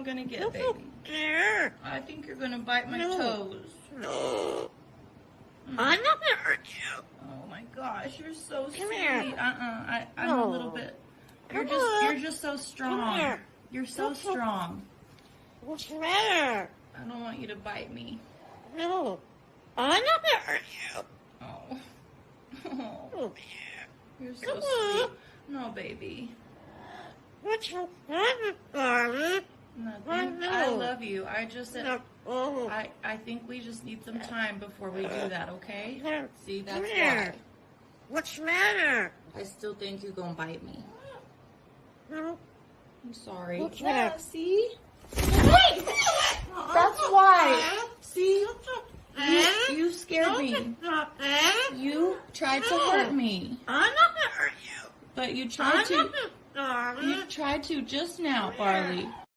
gonna get, baby? I think you're gonna bite my toes. No. I'm not gonna hurt you. Oh my gosh, you're so sweet. here. I'm a little bit. You're just so strong. here. You're so strong. What's the matter? I don't want you to bite me. No. I'm not gonna hurt you. Oh. Oh, You're so sweet. No, baby. what's the matter, darling? Nothing. know. I love you. I just said. Oh, I think we just need some time before we do that, okay? See, that's come here. why. What's the matter? I still think you're gonna bite me. No. I'm sorry. What's Yeah, that? see? That's why. See? You scared me. You tried to hurt me. I'm not gonna hurt you. But you tried to. Darling. You tried to just now, Barley.